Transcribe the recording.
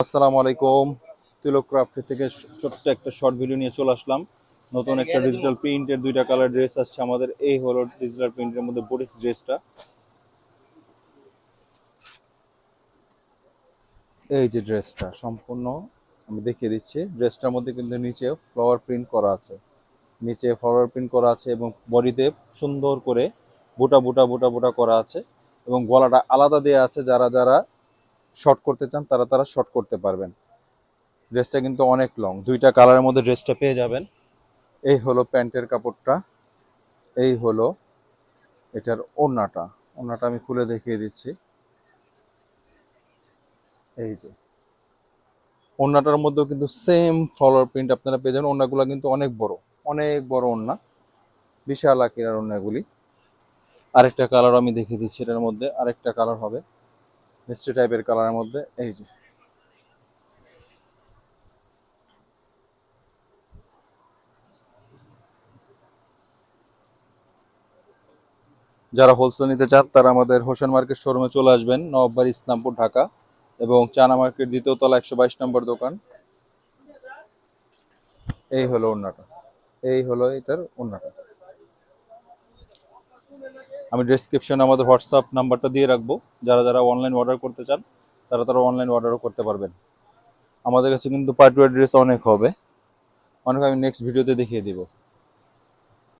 আসসালামু আলাইকুম। তিলক ক্রাফট থেকে ছোট্ট একটা শর্ট ভিডিও নিয়ে চলে আসলাম। নতুন একটা ডিজিটাল প্রিন্টের দুইটা কালার ড্রেস আসছে আমাদের। এই হলো ডিজিটাল প্রিন্টের মধ্যে বুটিক্স ড্রেসটা। এই যে ড্রেসটা সম্পূর্ণ আমি দেখিয়ে দিচ্ছি। ড্রেসটার মধ্যে কিন্তু নিচে ফ্লাওয়ার প্রিন্ট করা আছে, এবং বডিতে সুন্দর করে বুটা বুটা বুটা বুটা করা আছে এবং গলাটা আলাদা দেওয়া আছে। যারা যারা শর্ট করতে চান তারা তারা শর্ট করতে পারবেন। ড্রেসটা কিন্তু অনেক লং, দুইটা কালারের মধ্যে ড্রেসটা পেয়ে যাবেন। এই হলো প্যান্টের কাপড়টা, এই হলো এটার ওড়নাটা আমি খুলে দেখিয়ে দিচ্ছি। এই যে ওড়নাটার মধ্যেও কিন্তু সেম ফলোয়ার প্রিন্ট আপনারা পেয়ে যাবেন। ওড়নাগুলো কিন্তু অনেক বড় ওড়না, বিশাল আকারের ওড়নাগুলি। আরেকটা কালার আমি দেখিয়ে দিচ্ছি, এটার মধ্যে আরেকটা কালার হবে মিষ্টি টাইপের কালারের মধ্যে। এই যে যারা হোলসেল নিতে চান তারা আমাদের হোসেন মার্কেট শোরুমে চলে আসবেন, নবাববাড়ি, ইসলামপুর, ঢাকা। এবং চানা মার্কেট দ্বিতীয় তলা 122 নম্বর দোকান। এই হলো ওড়নাটা, এই হলো এটার ওড়নাটা। আমি ডেসক্রিপশনে আমাদের হোয়াটসঅ্যাপ নাম্বারটা দিয়ে রাখবো। যারা যারা অনলাইন অর্ডার করতে চান তারা তারা অনলাইন অর্ডারও করতে পারবেন। আমাদের কাছে কিন্তু পার্টি ওয়্যার ড্রেস অনেক হবে, অনেক আমি নেক্সট ভিডিওতে দেখিয়ে দিব।